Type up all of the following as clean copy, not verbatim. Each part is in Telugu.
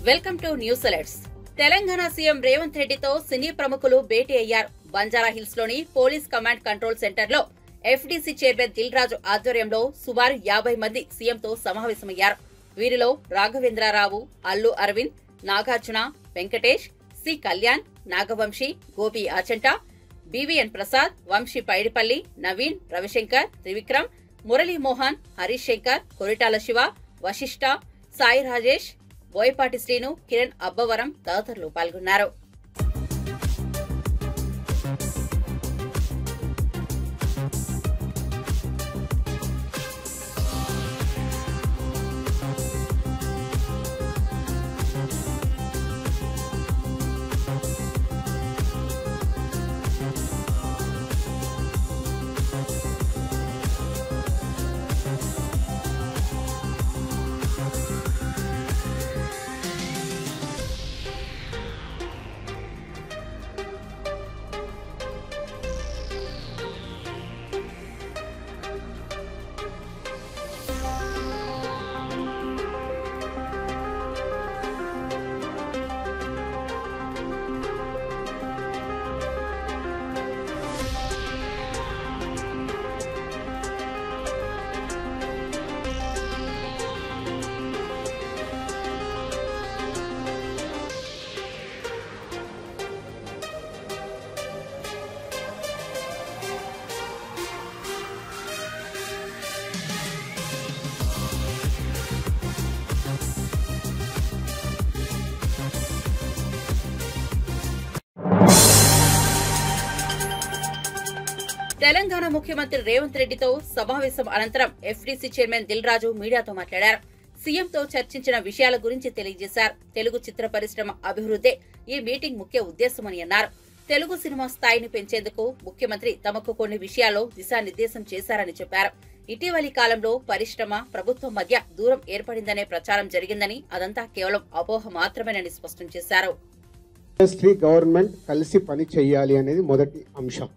Welcome to news alerts. Telangana CM Revanth రెడ్డితో సినీ ప్రముఖులు భేటీ అయ్యారు. బంజారాహిల్స్ లోని పోలీస్ కమాండ్ కంట్రోల్ సెంటర్ లో ఎఫ్డీసీ చైర్మన్ దిల్ రాజు ఆధ్వర్యంలో సుమారు 50 మంది సీఎంతో సమావేశమయ్యారు. వీరిలో రాఘవేంద్రరావు, అల్లు అరవింద్, నాగార్జున, వెంకటేష్, సి కళ్యాణ్, నాగవంశీ, గోపి ఆచంట, బివిఎన్ ప్రసాద్, వంశీ పైడిపల్లి, నవీన్, రవిశంకర్, త్రివిక్రమ్, మురళీమోహన్, హరీష్ శంకర్, కొరిటాల శివ, వశిష్ఠ, సాయి రాజేష్, బోయపాటి శ్రీను, కిరణ్ అబ్బవరం తదితరులు పాల్గొన్నారు. తెలంగాణ ముఖ్యమంత్రి రేవంత్ రెడ్డితో సమావేశం అనంతరం ఎఫ్డీసీ చైర్మన్ దిల్ రాజు మీడియాతో మాట్లాడారు. సీఎంతో చర్చించిన విషయాల గురించి తెలియజేశారు. తెలుగు చిత్ర పరిశ్రమ అభివృద్ధే ఈ మీటింగ్ ముఖ్య ఉద్దేశమని అన్నారు. తెలుగు సినిమా స్థాయిని పెంచేందుకు ముఖ్యమంత్రి తమకు కొన్ని విషయాల్లో దిశానిర్దేశం చేశారని చెప్పారు. ఇటీవలి కాలంలో పరిశ్రమ, ప్రభుత్వం మధ్య దూరం ఏర్పడిందనే ప్రచారం జరిగిందని, అదంతా కేవలం అపోహ మాత్రమేనని స్పష్టం చేశారు. ఇండస్ట్రీ, గవర్నమెంట్ కలిసి పని చేయాలి అనేది మొదటి అంశం.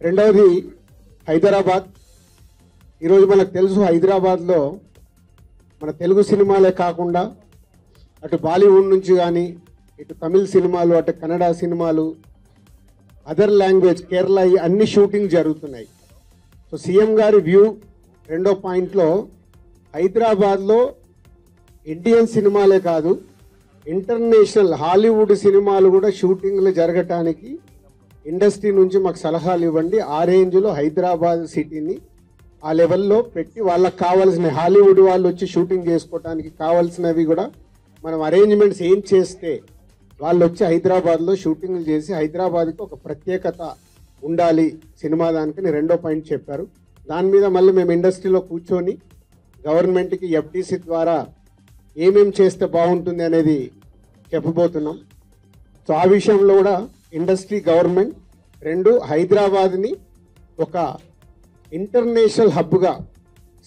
రెండవది హైదరాబాద్. ఈరోజు మనకు తెలుసు, హైదరాబాద్లో మన తెలుగు సినిమాలే కాకుండా అటు బాలీవుడ్ నుంచి కానీ, ఇటు తమిళ సినిమాలు, అటు కన్నడ సినిమాలు, అదర్ లాంగ్వేజ్, కేరళ, అన్ని షూటింగ్ జరుగుతున్నాయి. సో సీఎం గారి వ్యూ రెండో పాయింట్లో హైదరాబాద్లో ఇండియన్ సినిమాలే కాదు, ఇంటర్నేషనల్ హాలీవుడ్ సినిమాలు కూడా షూటింగ్లు జరగటానికి ఇండస్ట్రీ నుంచి మాకు సలహాలు ఇవ్వండి. ఆ రేంజ్లో హైదరాబాద్ సిటీని ఆ లెవెల్లో పెట్టి వాళ్ళకి కావాల్సిన హాలీవుడ్ వాళ్ళు వచ్చి షూటింగ్ చేసుకోవడానికి కావాల్సినవి కూడా మనం అరేంజ్మెంట్స్ ఏం చేస్తే వాళ్ళు వచ్చి హైదరాబాద్లో షూటింగ్లు చేసి హైదరాబాద్కి ఒక ప్రత్యేకత ఉండాలి సినిమా దానికని రెండో పాయింట్ చెప్పారు. దాని మీద మళ్ళీ మేము ఇండస్ట్రీలో కూర్చొని గవర్నమెంట్కి ఎఫ్డీసీ ద్వారా ఏమేం చేస్తే బాగుంటుంది అనేది చెప్పబోతున్నాం. సో ఆ విషయంలో కూడా ఇండస్ట్రీ, గవర్నమెంట్ రెండు హైదరాబాద్ని ఒక ఇంటర్నేషనల్ హబ్గా,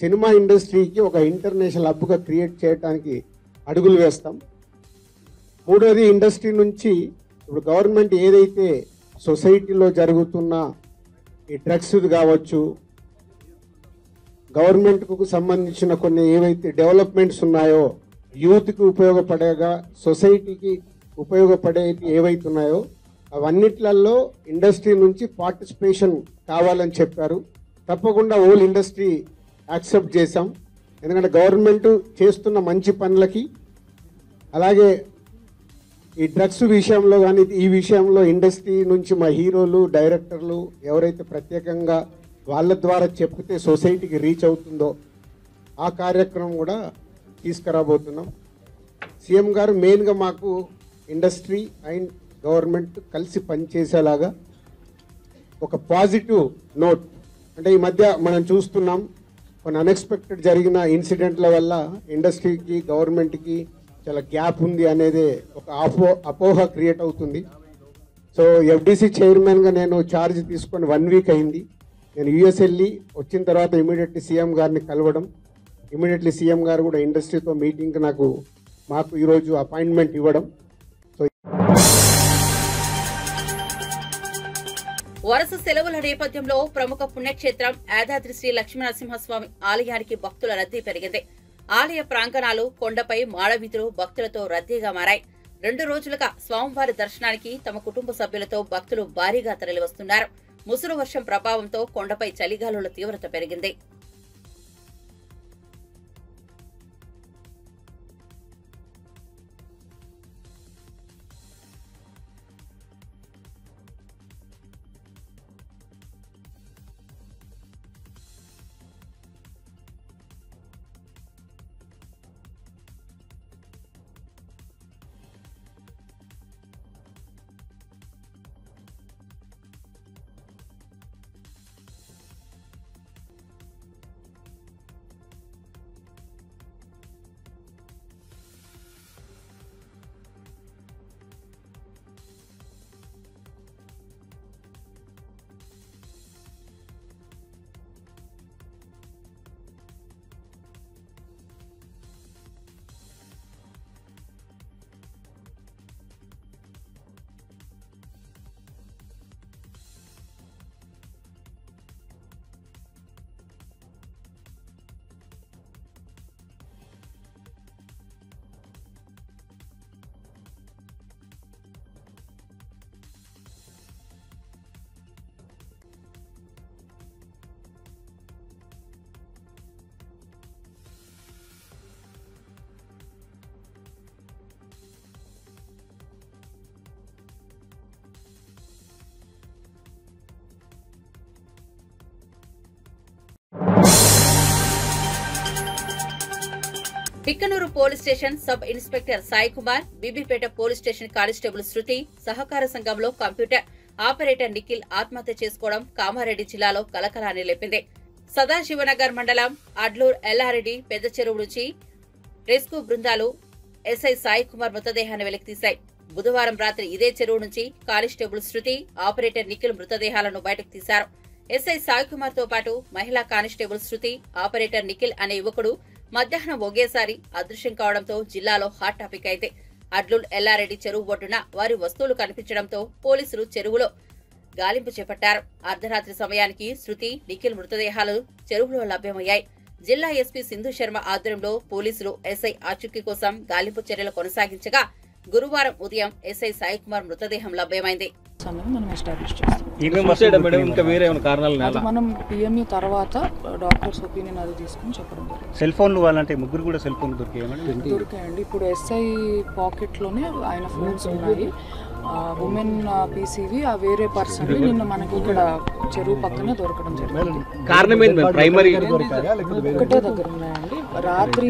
సినిమా ఇండస్ట్రీకి ఒక ఇంటర్నేషనల్ హబ్గా క్రియేట్ చేయడానికి అడుగులు వేస్తాం. మూడోది, ఇండస్ట్రీ నుంచి ఇప్పుడు గవర్నమెంట్ ఏదైతే సొసైటీలో జరుగుతున్న ఈ డ్రగ్స్ కావచ్చు, గవర్నమెంట్కు సంబంధించిన కొన్ని ఏవైతే డెవలప్మెంట్స్ ఉన్నాయో, యూత్కి ఉపయోగపడేగా, సొసైటీకి ఉపయోగపడే ఏవైతే ఉన్నాయో అవన్నిట్లలో ఇండస్ట్రీ నుంచి పార్టిసిపేషన్ కావాలని చెప్పారు. తప్పకుండా హోల్ ఇండస్ట్రీ యాక్సెప్ట్ చేశాం. ఎందుకంటే గవర్నమెంట్ చేస్తున్న మంచి పనులకి, అలాగే ఈ డ్రగ్స్ విషయంలో కానీ ఈ విషయంలో ఇండస్ట్రీ నుంచి మా హీరోలు, డైరెక్టర్లు ఎవరైతే ప్రత్యేకంగా వాళ్ళ ద్వారా చెప్తే సొసైటీకి రీచ్ అవుతుందో ఆ కార్యక్రమం కూడా తీసుకురాబోతున్నాం. సీఎం గారు మెయిన్గా మాకు ఇండస్ట్రీ అండ్ గవర్నమెంట్ కలిసి పనిచేసేలాగా ఒక పాజిటివ్ నోట్, అంటే ఈ మధ్య మనం చూస్తున్నాం కొన్ని అన్ఎక్స్పెక్టెడ్ జరిగిన ఇన్సిడెంట్ల వల్ల ఇండస్ట్రీకి, గవర్నమెంట్కి చాలా గ్యాప్ ఉంది అనేది ఒక అపోహ క్రియేట్ అవుతుంది. సో ఎఫ్డీసీ చైర్మన్గా నేను ఛార్జ్ తీసుకొని 1 వీక్ అయింది. నేను యూఎస్ వెళ్ళి వచ్చిన తర్వాత ఇమీడియట్లీ సీఎం గారిని కలవడం, ఇమీడియట్లీ సీఎం గారు కూడా ఇండస్ట్రీతో మీటింగ్కి మాకు ఈరోజు అపాయింట్మెంట్ ఇవ్వడం. వరుస సెలవుల నేపథ్యంలో ప్రముఖ పుణ్యక్షేత్రం యాదాద్రి శ్రీ లక్ష్మీనరసింహస్వామి ఆలయానికి భక్తుల రద్దీ పెరిగింది. ఆలయ ప్రాంగణాలు, కొండపై మాడవీధులు భక్తులతో రద్దీగా మారాయి. 2 రోజులుగా స్వామివారి దర్శనానికి తమ కుటుంబ సభ్యులతో భక్తులు భారీగా తరలివస్తున్నారు. ముసురు వర్షం ప్రభావంతో కొండపై చలిగాలుల తీవ్రత పెరిగింది. Bhiknoor police station sub inspector Sai Kumar, Bibipet police station constable Shruti సహకార సంఘంలో కంప్యూటర్ ఆపరేటర్ నిఖిల్ ఆత్మహత్య చేసుకోవడం కామారెడ్డి జిల్లాలో కలకలాన్ని లేపింది. సదాశివనగర్ మండలం అడ్లూర్, ఎల్లారెడ్డి, పెద్ద చెరువు నుంచి రెస్క్యూ బృందాలు ఎస్ఐ సాయి కుమార్ మృతదేహాన్ని వెలికితీశాయి. బుధవారం రాత్రి ఇదే చెరువు నుంచి కానిస్టేబుల్ శృతి, ఆపరేటర్ నిఖిల్ మృతదేహాలను బయటకు తీశారు. ఎస్ఐ సాయి కుమార్ తో పాటు మహిళా కానిస్టేబుల్ శృతి, ఆపరేటర్ నిఖిల్ అనే యువకుడు మధ్యాహ్నం ఒకేసారి అదృశ్యం కావడంతో జిల్లాలో హాట్ టాపిక్ అయితే అడ్లూర్, ఎల్లారెడ్డి చెరువు ఒడ్డున వారి వస్తువులు కనిపించడంతో పోలీసులు చెరువులో గాలింపు చేపట్టారు. అర్ధరాత్రి సమయానికి శృతి, నిఖిల్ మృతదేహాలు చెరువులో లభ్యమయ్యాయి. జిల్లా ఎస్పీ సింధు శర్మ ఆధ్వర్యంలో పోలీసులు ఎస్ఐ ఆచూకీ కోసం గాలింపు చర్యలు కొనసాగించగా గురువారం ఉదయం ఎస్ఐ సాయి కుమార్ మృతదేహం లభ్యమైంది. మనం ఎస్టాబ్లిష్ చేస్తాం. మనం పిఎంఈ తర్వాత డాక్టర్స్ ఒపీనియన్ అది తీసుకుని చెప్పడం జరిగింది. సెల్ ఫోన్లు వాళ్ళంటే ముగ్గురు కూడా సెల్ ఫోన్ దొరికాయండి. ఇప్పుడు ఎస్ఐ పాకెట్ లోనే ఆయన ఫోన్స్ ఉన్నాయి. ఉమెన్ పీసీవి ఆ వేరే పర్సన్ నిన్న మనకి ఇక్కడ చెరువు పక్కనే దొరకడం జరిగింది. ఒకటే దగ్గర ఉన్నాయండి. రాత్రి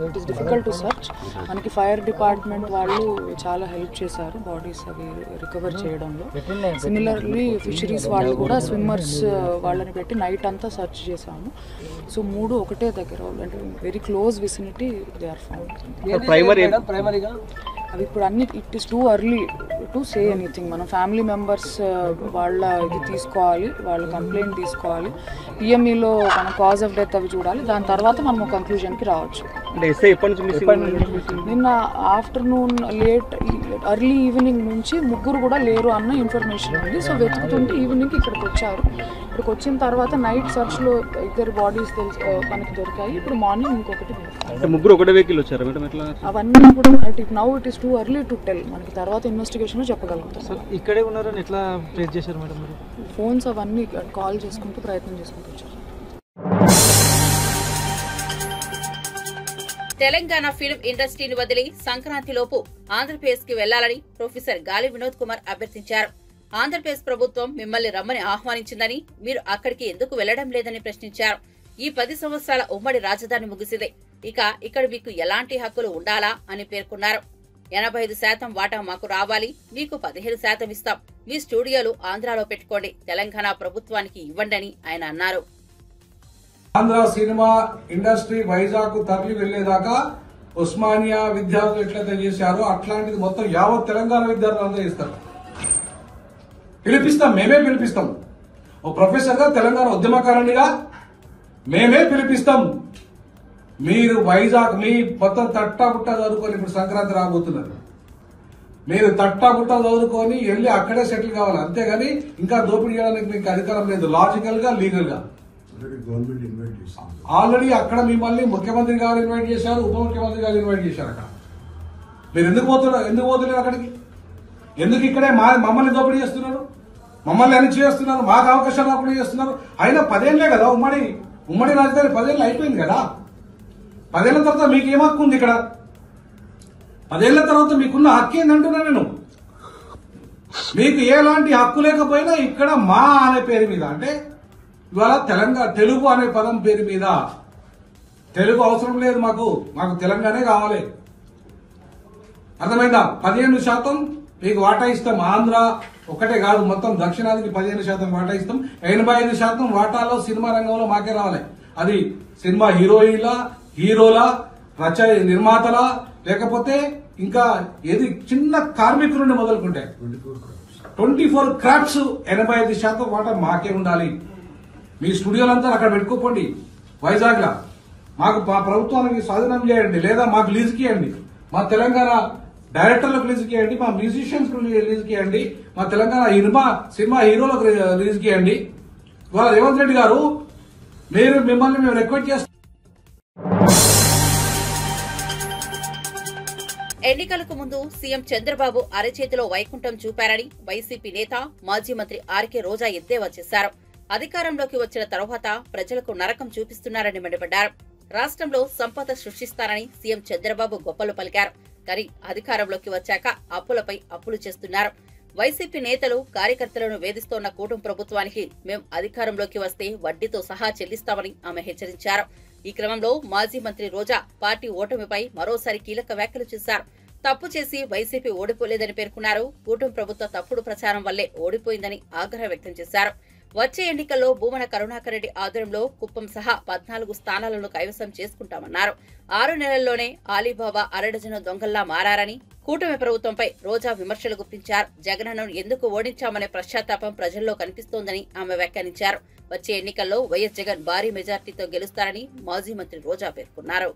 it is difficult to search. మనకి ఫైర్ డిపార్ట్మెంట్ వాళ్ళు చాలా హెల్ప్ చేశారు బాడీస్ అవి రికవర్ చేయడంలో. సిమిలర్లీ ఫిషరీస్ వాళ్ళు కూడా స్విమ్మర్స్ వాళ్ళని పెట్టి నైట్ అంతా సర్చ్ చేశాము. సో 3 ఒకటే దగ్గర అంటే very close vicinity they are found. అవి ఇప్పుడు అన్ని it is too early to say anything. మనం ఫ్యామిలీ మెంబర్స్ వాళ్ళ ఇది తీసుకోవాలి, వాళ్ళ కంప్లైంట్ తీసుకోవాలి, పిఎంఈలో మన కాజ్ ఆఫ్ డెత్ అవి చూడాలి. దాని తర్వాత మనం కంక్లూజన్కి రావచ్చు. నిన్న ఆఫ్టర్నూన్ ఎర్లీ ఈవినింగ్ నుంచి ముగ్గురు కూడా లేరు అన్న ఇన్ఫర్మేషన్ ఉంది. సో వెతుకుతుంటే ఈవినింగ్ ఇక్కడికి వచ్చారు. ఇక్కడికి వచ్చిన తర్వాత నైట్ సర్చ్లో 2 బాడీస్ మనకి దొరికాయి. ఇప్పుడు మార్నింగ్ ఇంకొకటి. ముగ్గురు ఒకటే వెహికల్ వచ్చారు మేడం. ఎట్లా అవన్నీ కూడా now it is too early to tell. మనకి తర్వాత ఇన్వెస్టిగేషన్ చెప్పగలుగుతాం. ఇక్కడే ఉన్నారని ఎట్లా ట్రేస్ చేశారు మేడం? ఫోన్స్ అవన్నీ కాల్ చేసుకుంటూ ప్రయత్నం చేసుకుంటూ వచ్చారు. తెలంగాణ ఫిల్మ్ ఇండస్ట్రీని వదిలి సంక్రాంతిలోపు ఆంధ్రప్రదేశ్ కి వెళ్లాలని ప్రొఫెసర్ గాలి వినోద్ కుమార్ అభ్యర్థించారు. ఆంధ్రప్రదేశ్ ప్రభుత్వం మిమ్మల్ని రమ్మని ఆహ్వానించిందని, మీరు అక్కడికి ఎందుకు వెళ్లడం లేదని ప్రశ్నించారు. ఈ 10 సంవత్సరాల ఉమ్మడి రాజధాని ముగిసింది. ఇక ఇక్కడ మీకు ఎలాంటి హక్కులు ఉండాలా అని పేర్కొన్నారు. 85% వాటా మాకు రావాలి, మీకు 15% ఇస్తాం. మీ స్టూడియోలు ఆంధ్రాలో పెట్టుకోండి, తెలంగాణ ప్రభుత్వానికి ఇవ్వండి అని ఆయన అన్నారు. ఆంధ్ర సినిమా ఇండస్ట్రీ వైజాగ్ తరలి వెళ్లేదాకా ఉస్మానియా విద్యార్థులు ఎట్లయితే చేశారో అట్లాంటిది మొత్తం యావత్ తెలంగాణ విద్యార్థులు అందరూ చేస్తారు. పిలిపిస్తాం, మేమే పిలిపిస్తాం. ఓ ప్రొఫెసర్ గా, తెలంగాణ ఉద్యమకారునిగా మేమే పిలిపిస్తాం. మీరు వైజాగ్ మీ మొత్తం తట్టాబుట్ట చదువుకొని ఇప్పుడు సంక్రాంతి రాబోతున్నారు. మీరు తట్టాబుట్ట చదువుకొని వెళ్ళి అక్కడే సెటిల్ కావాలి. అంతేగాని ఇంకా దోపిడీ చేయడానికి మీకు అధికారం లేదు, లాజికల్ గా లీగల్ గా. ఆల్రెడీ అక్కడ మిమ్మల్ని ముఖ్యమంత్రి గారు ఇన్వైట్ చేశారు, ఉప ముఖ్యమంత్రి గారు ఇన్వైట్ చేశారు. అక్కడ మీరు ఎందుకు పోతున్నారు అక్కడికి? ఎందుకు ఇక్కడే మమ్మల్ని దోపిడీ చేస్తున్నారు, మమ్మల్ని అన్ని చేస్తున్నారు, మాకు అవకాశాలు రాకుండా చేస్తున్నారు? అయినా 10 ఏళ్లే కదా ఉమ్మడి రాజధాని 10 ఏళ్ళు అయిపోయింది కదా. 10 ఏళ్ల తర్వాత మీకు ఏం హక్కు ఉంది ఇక్కడ? 10 ఏళ్ల తర్వాత మీకున్న హక్కు ఏందంటున్నా నేను. మీకు ఎలాంటి హక్కు లేకపోయినా ఇక్కడ మా అనే పేరు మీద, అంటే ఇవాళ తెలుగు అనే పదం పేరు మీద, తెలుగు అవసరం లేదు మాకు తెలంగాణే కావాలి. అర్థమైందా? 15% మీకు వాటా ఇస్తాం. ఆంధ్ర ఒక్కటే కాదు, మొత్తం దక్షిణాదికి 15% వాటా ఇస్తాం. 85% వాటాలో సినిమా రంగంలో మాకే రావాలి. అది సినిమా హీరోల నిర్మాతల, లేకపోతే ఇంకా ఏది చిన్న కార్మికుల నుండి మొదలుకుంటే 24 క్రాఫ్ట్స్ 85% వాటా మాకే ఉండాలి. మీ స్టూడియోలంతా అక్కడ పెట్టుకోకండి వైజాగ్ లా. మాకు మా ప్రభుత్వానికి స్వాధీనం చేయండి, లేదా మాకు లీజుకి ఇవ్వండి. మా తెలంగాణ డైరెక్టర్లకు లీజుకి ఇవ్వండి, మా మ్యూజిషియన్స్ లీజుకి ఇవ్వండి, మా తెలంగాణ సినిమా హీరోలకు లీజుకి ఇవ్వండి. ఇవాళ రేవంత్ రెడ్డి గారు మిమ్మల్ని మేము రిక్వెస్ట్ చేస్తాం. ఎన్నికలకు ముందు సీఎం చంద్రబాబు అరచేతిలో వైకుంఠం చూపారని వైసీపీ నేత మాజీ మంత్రి ఆర్కే రోజా ఎద్దేవా చేశారు. అధికారంలోకి వచ్చిన తరువాత ప్రజలకు నరకం చూపిస్తున్నారని మండిపడ్డారు. రాష్ట్రంలో సంపద సృష్టిస్తారని సీఎం చంద్రబాబు గొప్పలు పలికారు. కానీ అధికారంలోకి వచ్చాక అప్పులపై అప్పులు చేస్తున్నారు. వైసీపీ నేతలు కార్యకర్తలను వేధిస్తోన్న కూటమి ప్రభుత్వానికి మేం అధికారంలోకి వస్తే వడ్డీతో సహా చెల్లిస్తామని ఆమె హెచ్చరించారు. ఈ క్రమంలో మాజీ మంత్రి రోజా పార్టీ ఓటమిపై మరోసారి కీలక వ్యాఖ్యలు చేశారు. తప్పు చేసి వైసీపీ ఓడిపోలేదని పేర్కొన్నారు. కూటమి ప్రభుత్వ తప్పుడు ప్రచారం వల్లే ఓడిపోయిందని ఆగ్రహం వ్యక్తం చేశారు. వచ్చే ఎన్నికల్లో భూమన కరుణాకర్ రెడ్డి ఆధ్వర్యంలో కుప్పం సహా 14 స్థానాలను కైవసం చేసుకుంటామన్నారు. 6 నెలల్లోనే ఆలీబాబా అరడజను దొంగల్లా మారారని కూటమి ప్రభుత్వంపై రోజా విమర్శలు గుప్పించారు. జగన్ను ఎందుకు ఓడించామనే పశ్చాత్తాపం ప్రజల్లో కనిపిస్తోందని ఆమె వ్యాఖ్యానించారు. వచ్చే ఎన్నికల్లో వైఎస్ జగన్ భారీ మెజార్టీతో గెలుస్తారని మాజీ మంత్రి రోజా పేర్కొన్నారు.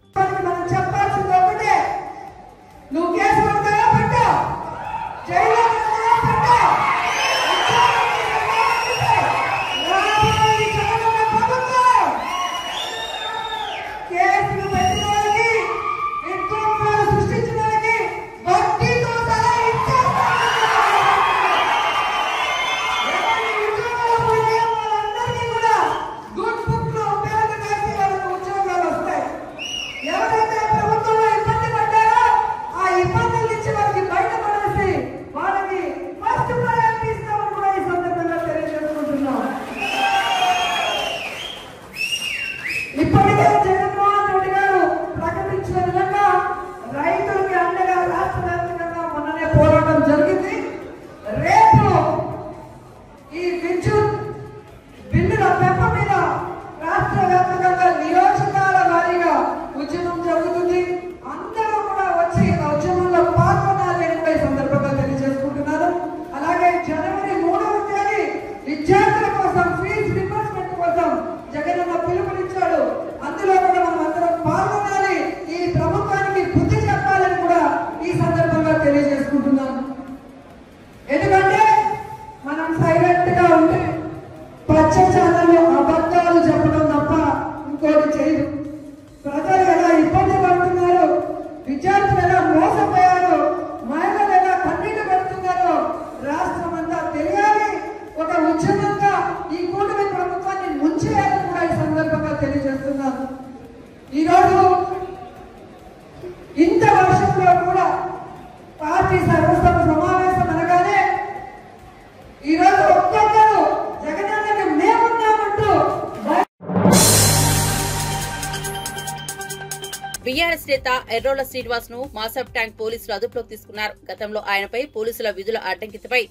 బీఆర్ఎస్ నేత ఎర్రోల శ్రీనివాస్ ను మాసబ్ ట్యాంక్ పోలీసులు అదుపులోకి తీసుకున్నారు. గతంలో ఆయనపై పోలీసుల విధుల అడ్డంకితపై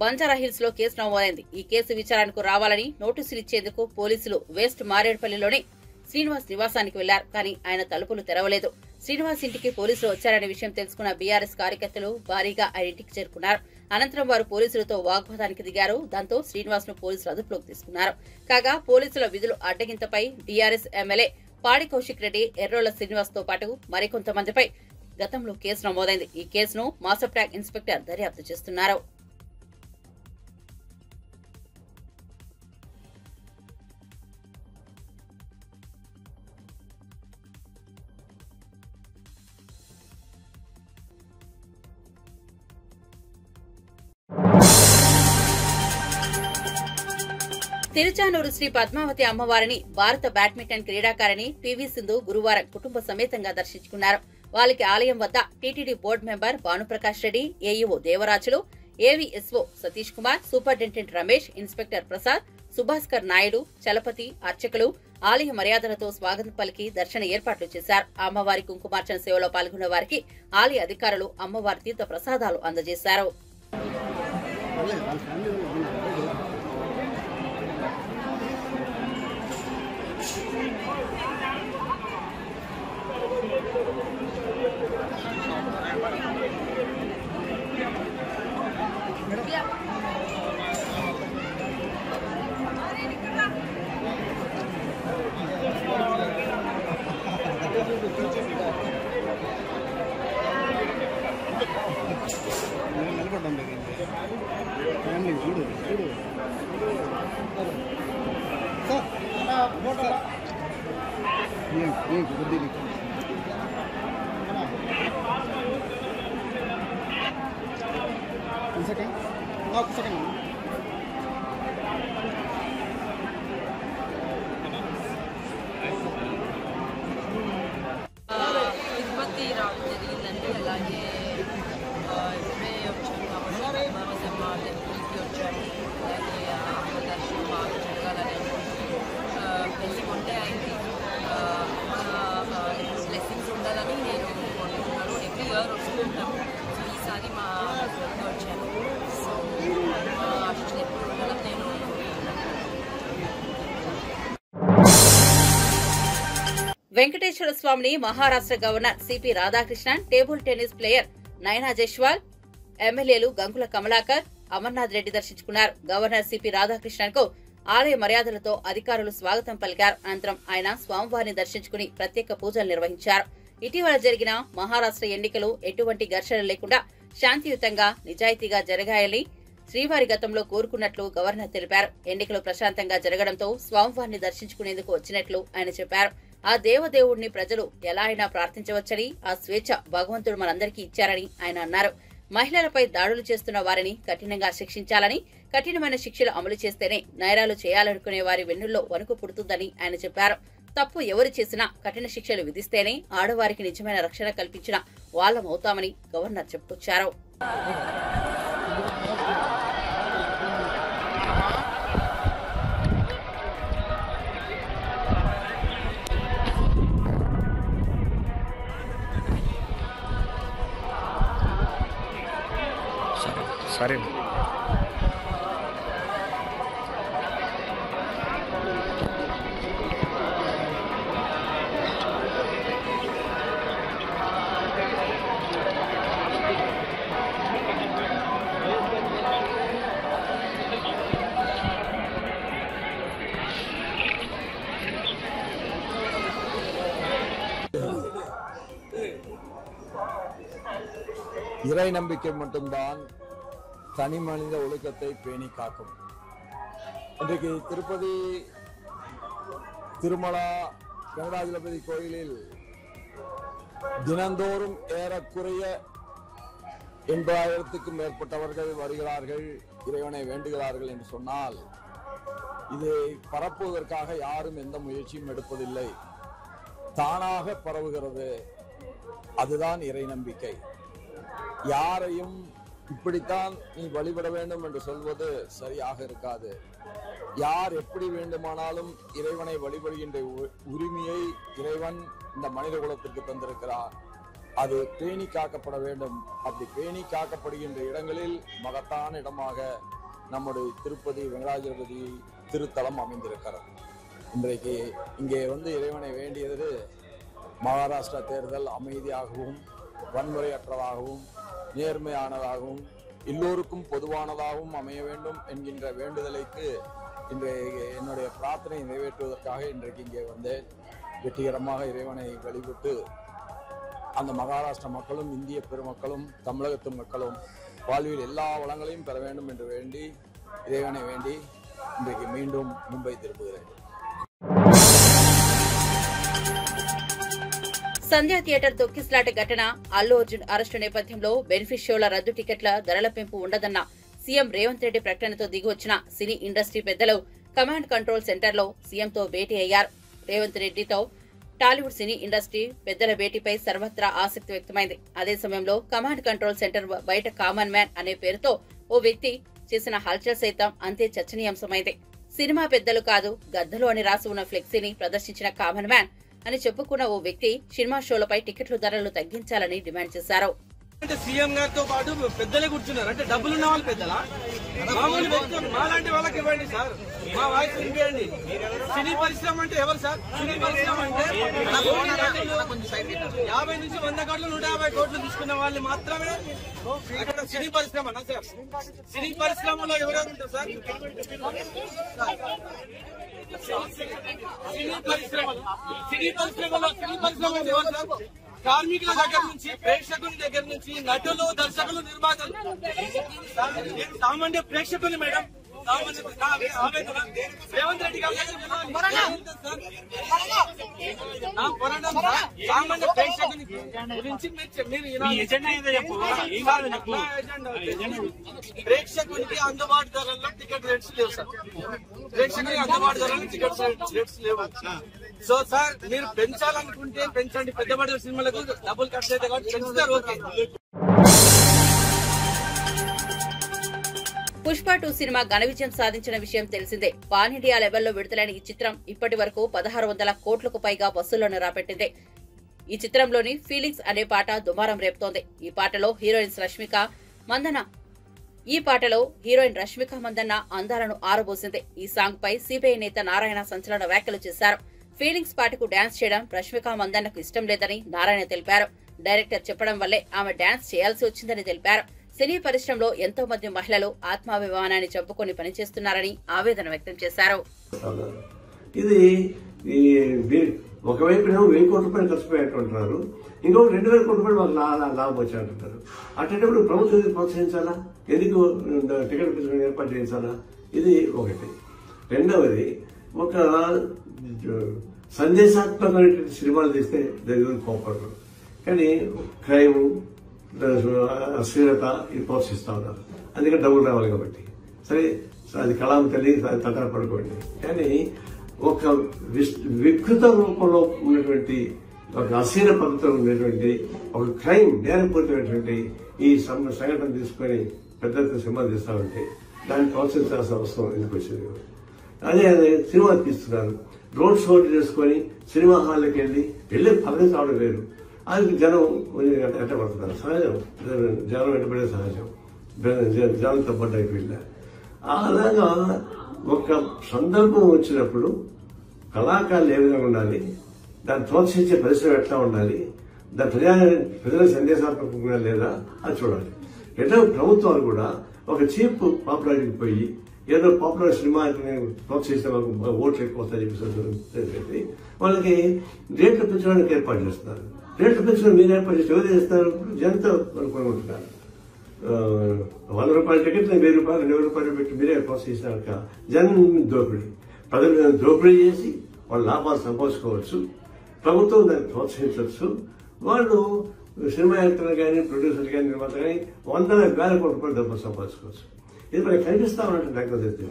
బంజారాహిల్స్ లో కేసు నమోదైంది. ఈ కేసు విచారణకు రావాలని నోటీసులు ఇచ్చేందుకు పోలీసులు వెస్ట్ మారేడుపల్లిలోని శ్రీనివాస్ నివాసానికి వెళ్లారు. కానీ ఆయన తలుపులు తెరవలేదు. శ్రీనివాస్ ఇంటికి పోలీసులు వచ్చారనే విషయం తెలుసుకున్న బీఆర్ఎస్ కార్యకర్తలు భారీగా ఆయన ఇంటికి చేరుకున్నారు. అనంతరం వారు పోలీసులతో వాగ్వాదానికి దిగారు. దాంతో శ్రీనివాస్ ను పోలీసులు అదుపులోకి తీసుకున్నారు. కాగా పోలీసుల విధులు అడ్డగింతపై బీఆర్ఎస్ ఎమ్మెల్యే పాడి కౌశిక్ రెడ్డి, ఎర్రోల శ్రీనివాస్ తో పాటు మరికొంతమందిపై గతంలో కేసు నమోదైంది. ఈ కేసును మాసబ్ ట్యాంక్ ఇన్స్పెక్టర్ దర్యాప్తు చేస్తున్నారు. తిరుచానూరు శ్రీ పద్మావతి అమ్మవారిని భారత బ్యాడ్మింటన్ క్రీడాకారిణి పివి సింధు గురువారం కుటుంబ సమేతంగా దర్శించుకున్నారు. వాళ్ళకి ఆలయం వద్ద TTD board member Bhanuprakash Reddy, AEO Devarajulu, AVSO Satish Kumar, superintendent Ramesh, inspector Prasad, Subhaskar Naidu, Chalapathi, అర్చకులు ఆలయ మర్యాదలతో స్వాగతం పలికి దర్శన ఏర్పాట్లు చేశారు. అమ్మవారి కుంకుమార్చన సేవలో పాల్గొన్న వారికి ఆలయ అధికారులు అమ్మవారి తీర్థ ప్రసాదాలు అందజేశారు. తిరుపతి రావడం జరిగిందండి. అలాగే ఇప్పుడే వచ్చాను కాబట్టి పద్మావతమ్మ టెంపుల్కి వచ్చాను. అలాగే అమ్మ దర్శనం బాగా జరగాలని తెలుసుకుంటే ఆయనకి బ్లెస్సింగ్స్ ఉండాలని నేను కోరుకుంటున్నాను. Every year వస్తుంటాము. సో ఈసారి మా హస్బెండ్తో వచ్చాను. సో ఆశించిన ఎప్పుడు ఉండాలని నేను వెంకటేశ్వర స్వామిని Maharashtra governor CP Radhakrishnan, table tennis player Nayana Jaiswal, ఎమ్మెల్యేలు గంగుల కమలాకర్, అమర్నాథ్ రెడ్డి దర్శించుకున్నారు. గవర్నర్ సిపి రాధాకృష్ణన్ కు ఆలయ మర్యాదలతో అధికారులు స్వాగతం పలికారు. అనంతరం ఆయన స్వామివారిని దర్శించుకుని ప్రత్యేక పూజలు నిర్వహించారు. ఇటీవల జరిగిన మహారాష్ట్ర ఎన్నికలు ఎటువంటి ఘర్షణ లేకుండా శాంతియుతంగా, నిజాయితీగా జరగాయని శ్రీవారి గతంలో కోరుకున్నట్లు గవర్నర్ తెలిపారు. ఎన్నికలు ప్రశాంతంగా జరగడంతో స్వామివారిని దర్శించుకునేందుకు వచ్చినట్లు ఆయన చెప్పారు. ఆ దేవదేవుడిని ప్రజలు ఎలా అయినా ప్రార్థించవచ్చని, ఆ స్వేచ్ఛ భగవంతుడు మనందరికీ ఇచ్చారని ఆయన అన్నారు. మహిళలపై దాడులు చేస్తున్న వారిని కఠినంగా శిక్షించాలని, కఠినమైన శిక్షలు అమలు చేస్తేనే నేరాలు చేయాలనుకునే వారి వెన్నుల్లో వణుకు పుడుతుందని ఆయన చెప్పారు. తప్పు ఎవరు చేసినా కఠిన శిక్షలు విధిస్తేనే ఆడవారికి నిజమైన రక్షణ కల్పించిన వాళ్లమవుతామని గవర్నర్ చెప్పుకొచ్చారు. సరే இறை நம்பிக்கை மட்டும்தான் தனி மனித ஒழுக்கத்தை பேணி காக்கும். இன்றைக்கு திருப்பதி திருமலா வெங்கடாஜலபதி கோயிலில் தினந்தோறும் ஏறக்குறைய 80,000க்கும் மேற்பட்டவர்கள் வருகிறார்கள், இறைவனை வேண்டுகிறார்கள் என்று சொன்னால் இதை பரப்புவதற்காக யாரும் எந்த முயற்சியும் எடுப்பதில்லை. தானாக பரவுகிறது. அதுதான் இறை நம்பிக்கை. யாரையும் இப்படித்தான் நீ வழிபட வேண்டும் என்று சொல்வது சரியாக இருக்காது. யார் எப்படி வேண்டுமானாலும் இறைவனை வழிபடுகின்ற உரிமையை இறைவன் இந்த மனித குலத்திற்கு தந்திருக்கிறார். அது பேணி காக்கப்பட வேண்டும். அப்படி பேணி காக்கப்படுகின்ற இடங்களில் மகத்தான இடமாக நம்முடைய திருப்பதி வெங்கடாஜலபதி திருத்தலம் அமைந்திருக்கிறது. இன்றைக்கு இங்கே இறைவனை வேண்டியது மகாராஷ்டிரா தேர்தல் அமைதியாகவும் வன்முறையற்றதாகவும் நேர்மையானதாகவும் எல்லோருக்கும் பொதுவானதாகவும் அமைய வேண்டும் என்கின்ற வேண்டுதலுக்கு இன்றைய என்னுடைய பிரார்த்தனை நிறைவேற்றுவதற்காக இன்றைக்கு இங்கே வந்தேன். வெற்றிகரமாக இறைவனை வழிபட்டு அந்த மகாராஷ்டிரா மக்களும் இந்திய பெருமக்களும் தமிழகத்து மக்களும் வாழ்வில் எல்லா வளங்களையும் பெற வேண்டும் என்று வேண்டி இறைவனை வேண்டி இன்றைக்கு மீண்டும் மும்பை திரும்புகிறேன். సంధ్యా థియేటర్ తొక్కిస్లాట ఘటన, అల్లు అర్జున్ అరెస్టు నేపథ్యంలో బెనిఫిట్ షోల రద్దు టికెట్ల ధరల పెంపు ఉండదన్న సీఎం రేవంత్ రెడ్డి ప్రకటనతో దిగివచ్చిన సినీ ఇండస్ట్రీ పెద్దలు కమాండ్ కంట్రోల్ సెంటర్లో సీఎంతో భేటీ అయ్యారు. రేవంత్ రెడ్డితో టాలీవుడ్ సినీ ఇండస్ట్రీ పెద్దల భేటీపై సర్వత్రా ఆసక్తి వ్యక్తమైంది. అదే సమయంలో కమాండ్ కంట్రోల్ సెంటర్ బయట కామన్ మ్యాన్ అనే పేరుతో ఓ వ్యక్తి చేసిన హల్చల్ సైతం అంతే చర్చనీయాంశమైంది. సినిమా పెద్దలు కాదు గద్దలు అని రాసి ఉన్న ఫ్లెక్సీని ప్రదర్శించిన కామన్ మ్యాన్ అని చెప్పుకున్న ఓ వ్యక్తి సినిమా షోలపై టికెట్ల ధరలు తగ్గించాలని డిమాండ్ చేశారు. అంటే సీఎం గారితో పాటు పెద్దలే కూర్చున్నారు. అంటే డబ్బులు ఉన్న వాళ్ళు పెద్దలా? మామూలు వ్యక్తులు మాలాంటి వాళ్ళకి ఇవ్వండి సార్, మా వాయిస్ వినిపించండి. సినీ పరిశ్రమ అంటే ఎవరు సార్? సినీ పరిశ్రమ అంటే 50 నుంచి 100 కోట్లు 150 కోట్లు తీసుకున్న వాళ్ళు మాత్రమే అక్కడ సినీ పరిశ్రమ సార్. సినీ పరిశ్రమలో ఎవరెవరు ఉంటారు సార్? సినీ పరిశ్రమ ఎవరు సార్? కార్మికుల దగ్గర నుంచి, ప్రేక్షకుల దగ్గర నుంచి, నటులు, దర్శకులు, నిర్మాతలు, సామాన్య ప్రేక్షకులు మేడం. రేవంత్ రెడ్డి గారు సామాన్య ప్రేక్షకుని గురించి ప్రేక్షకునికి అందుబాటు ధరల్లో టికెట్ రేట్స్ లేవు సార్. ప్రేక్షకునికి అందుబాటు ధరల్లో టికెట్ రేట్స్ లేవు. సో సార్ మీరు పెంచాలనుకుంటే పెంచండి. పెద్ద బడ్జెట్ సినిమాలకు డబ్బులు ఖర్చు అయితే కాబట్టి పెంచుతారు. ఓకే. పుష్ప 2 సినిమా ఘన విజయం సాధించిన విషయం తెలిసిందే. పాన్ ఇండియా లెవెల్లో విడుదలైన ఈ చిత్రం ఇప్పటి వరకు 1600 కోట్లకు పైగా వసూళ్లను రాబట్టింది. ఈ చిత్రంలోని ఫీలింగ్స్ అనే పాట దుమారం రేపుతోంది. ఈ పాటలో హీరోయిన్ రష్మిక మందన్న అందాలను ఆరబోసింది. ఈ సాంగ్ పై సిబిఐ నేత నారాయణ సంచలన వ్యాఖ్యలు చేశారు. ఫీలింగ్స్ పాటకు డాన్స్ చేయడం రష్మిక మందన్నకు ఇష్టం లేదని నారాయణ తెలిపారు. డైరెక్టర్ చెప్పడం వల్లే ఆమె డాన్స్ చేయాల్సి వచ్చిందని తెలిపారు. సినీ పరిశ్రమలో ఎంతో మంది మహిళలు ఆత్మాభిమానాన్ని చంపుకొని పనిచేస్తున్నారని ఆవేదన వ్యక్తం చేశారు. ఇది ఒకవైపు 1000 కోట్ల రూపాయలు ఖర్చు పెట్టారు, ఇంకొక 2000 కోట్ల రూపాయలు మాకు లాభం వచ్చాయంటున్నారు. అటువంటిప్పుడు ప్రభుత్వం ప్రోత్సహించాలా? ఎందుకు టికెట్ ఏర్పాటు చేయించాలా? ఇది ఒకటి. రెండవది, ఒక సందేశాత్మకమైనటువంటి సినిమాలు తీస్తే దగ్గర కోపడరు, కానీ క్రైమ్, అశ్లీలత ఇది ప్రోత్సహిస్తా ఉన్నారు. అందుకని డబ్బులు రావాలి కాబట్టి సరే అది కళాం తల్లి తటాలు పడుకోండి. కానీ ఒక వికృత రూపంలో ఉన్నటువంటి ఒక అశ్లీల పద్ధతిలో ఉన్నటువంటి ఒక క్రైమ్ నేరపూరితమైనటువంటి ఈ సంఘటన తీసుకొని పెద్ద సినిమా తీస్తా ఉంటే దాన్ని ప్రోత్సహించాల్సిన అవసరం ఎందుకు వచ్చింది? అదే సినిమా తీస్తున్నారు, రోడ్ షో చేసుకొని సినిమా హాల్కి వెళ్ళి పదవి రావడం వేరు. అది జనం వెంటబడుతున్నారు, సహజం. జనం వెంటబడే సహజం, జనంతో పడ్డ అయిపోయింది. అలాగా ఒక సందర్భం వచ్చినప్పుడు కళాకారులు ఏ విధంగా ఉండాలి, దాన్ని ప్రోత్సహించే పరిశ్రమ ఎట్లా ఉండాలి, దాని ప్రజల సందేశాత్మకంగా లేదా అది చూడాలి. ఎట్లా ప్రభుత్వాలు కూడా ఒక చీప్ పాపులారిటీకి పోయి ఏదో పాపులర్ సినిమా ప్రోత్సహిస్తే వాళ్ళకి ఓట్లు ఎక్కువ వస్తాయని చెప్పేసి వాళ్ళకి రేట్లు పెంచడానికి ఏర్పాటు చేస్తున్నారు. రేట్లు పెంచడం మీరు ఏర్పాటు చేస్తే ఎవరు చేస్తారు? జనంతో అనుకుంటున్నారు. 100 రూపాయల టికెట్ 1000 రూపాయలు 20 రూపాయలు పెట్టి మీరే ప్రోత్సహించినాక జనం దోపిడీ, ప్రజలు దోపిడీ చేసి వాళ్ళ లాభాలు సంపాదించుకోవచ్చు, ప్రభుత్వం దాన్ని ప్రోత్సహించవచ్చు. వాళ్ళు సినిమా యాక్టర్లు కానీ, ప్రొడ్యూసర్లు కానీ, నిర్మాత కానీ 100,000 కోట్ల రూపాయలు డబ్బులు సంపాదించుకోవచ్చు. ఇది మనకి కనిపిస్తా ఉన్నట్టు దగ్గర.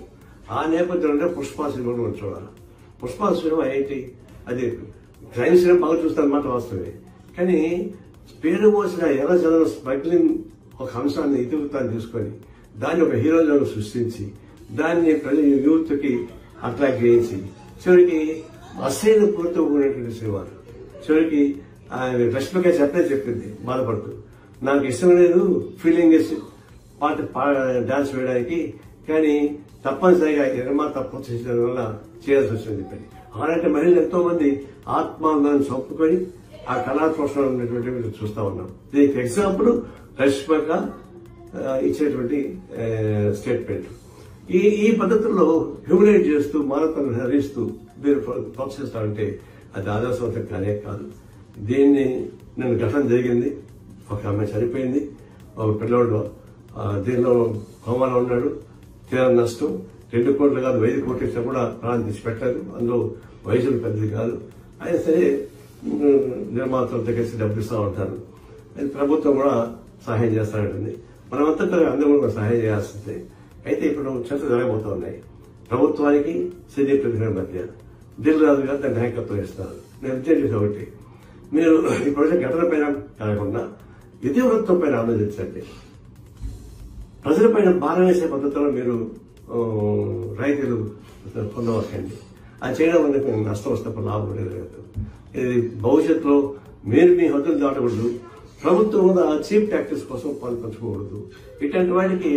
ఆ నేపథ్యంలో పుష్ప సినిమా మనం చూడాలి. పుష్ప సినిమా ఏంటి? అది క్రైమ్ సినిమా బాగా చూస్తారన్నమాట వాస్తవే, కానీ పేరు మోసిన ఎర్ర జనం స్మగ్లింగ్ ఒక అంశాన్ని ఇతివృత్తాన్ని తీసుకొని దాన్ని ఒక హీరోజన్ సృష్టించి దాన్ని ప్రజల యూత్ కి అట్రాక్ట్ చేయించి చివరికి అశ్లీల పూర్తితో ఉన్నటువంటి సినిమాలు. చివరికి రష్మిక చెప్పే చెప్పింది బాధపడుతూ, నాకు ఇష్టం లేదు ఫీలింగ్ పాట డాన్స్ వేయడానికి, కానీ తప్పనిసరిగా నిర్మాత ప్రోత్సహించడం వల్ల చేయాల్సి వచ్చింది చెప్పండి. అలాంటి మహిళలు ఎంతో మంది ఆత్మాభిమానం చంపుకొని ఆ కళా పోషణ ఉన్నటువంటి చూస్తా ఉన్నాం. దీనికి ఎగ్జాంపుల్ రష్మిక ఇచ్చేటువంటి స్టేట్మెంట్. ఈ పద్ధతుల్లో హ్యూమిలేట్ చేస్తూ మానవతను హరిస్తూ మీరు ప్రోత్సహిస్తారంటే అది ఆదర్శవంతం కానే కాదు. దీన్ని నేను ఘటన జరిగింది, ఒక ఆమె చనిపోయింది, ఒక పిల్లవాడు దీనిలో కోమాలో ఉన్నాడు, తీరా నష్టం 2 కోట్లు కాదు 5 కోట్లు ఇచ్చినా కూడా ప్రాణం తీసి పెట్టారు. అందులో వయసులు పెద్దది కాదు. అయినా సరే నిర్మాతలతో కలిసి డబ్బు ఇస్తూ ఉంటారు. ప్రభుత్వం కూడా సహాయం చేస్తానంటుంది. మనమంతా అందరూ కూడా సహాయం చేయాల్సిందే. అయితే ఇప్పుడు చర్చ జరగబోతా ఉన్నాయి. ప్రభుత్వానికి సినీ ప్రతిభ మధ్య దిల్ రాజు గారు దాన్ని నాయకత్వం ఇస్తారు. నేను విద్యార్థి ఒకటి, మీరు ఈ ప్రాజెక్ట్ ఘటన పైన కాకుండా ఇతివృత్తం పైన ఆలోచించండి. ప్రజలపైన భారం వేసే పద్ధతిలో మీరు రైతులు పొందవకండి. అది చేయడం వల్ల నష్టం వస్తే లాభం లేదు. ఇది భవిష్యత్తులో మీరు మీ హద్దులు దాటకూడదు. ప్రభుత్వం కూడా చీప్ ట్యాక్సెస్ కోసం పంచుకోకూడదు. ఇట్లాంటి వాటికి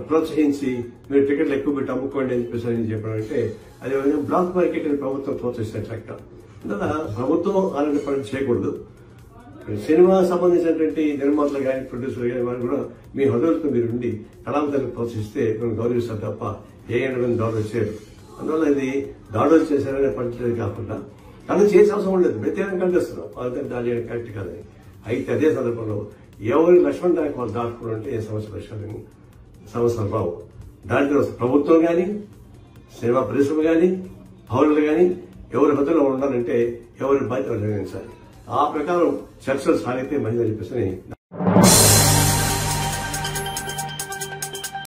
ప్రోత్సహించి మీరు టికెట్లు ఎక్కువ పెట్టి అమ్ముకోండి అని చెప్పేసి చెప్పడం అంటే అది బ్లాక్ మార్కెట్ అని ప్రభుత్వం ప్రోత్సహిస్తున్న చట్టం. అందువల్ల ప్రభుత్వం అలాంటి పని చేయకూడదు. సినిమా సంబంధించినటువంటి నిర్మాతలు కానీ ప్రొడ్యూసర్లు కానీ వారు కూడా మీ హృదయంతో మీరు ఉండి కళాంతరాన్ని ప్రోత్సహిస్తే మేము గౌరవిస్తారు తప్ప ఏ ఎండమైన దాడులు చేయరు. అందువల్ల ఇది దాడులు చేశారనే పద్ధతి కాకుండా కానీ చేసే అవసరం లేదు. వ్యతిరేకం కనిపిస్తున్నాం వాళ్ళకి దాని కరెక్ట్ కాదని. అయితే అదే సందర్భంలో ఎవరి లక్ష్మణ్ దానికి వాళ్ళు దాటుకుంటే ఏ సమస్యలు రావు. దాంట్లో ప్రభుత్వం కానీ సినిమా పరిశ్రమ కానీ పౌరులు కానీ ఎవరి హద్దులో ఉండాలంటే ఎవరి బాధ్యత నిర్వహించాలి. ఆ ప్రకారం చర్చలు సాగితే మంచిదని చెప్పేసి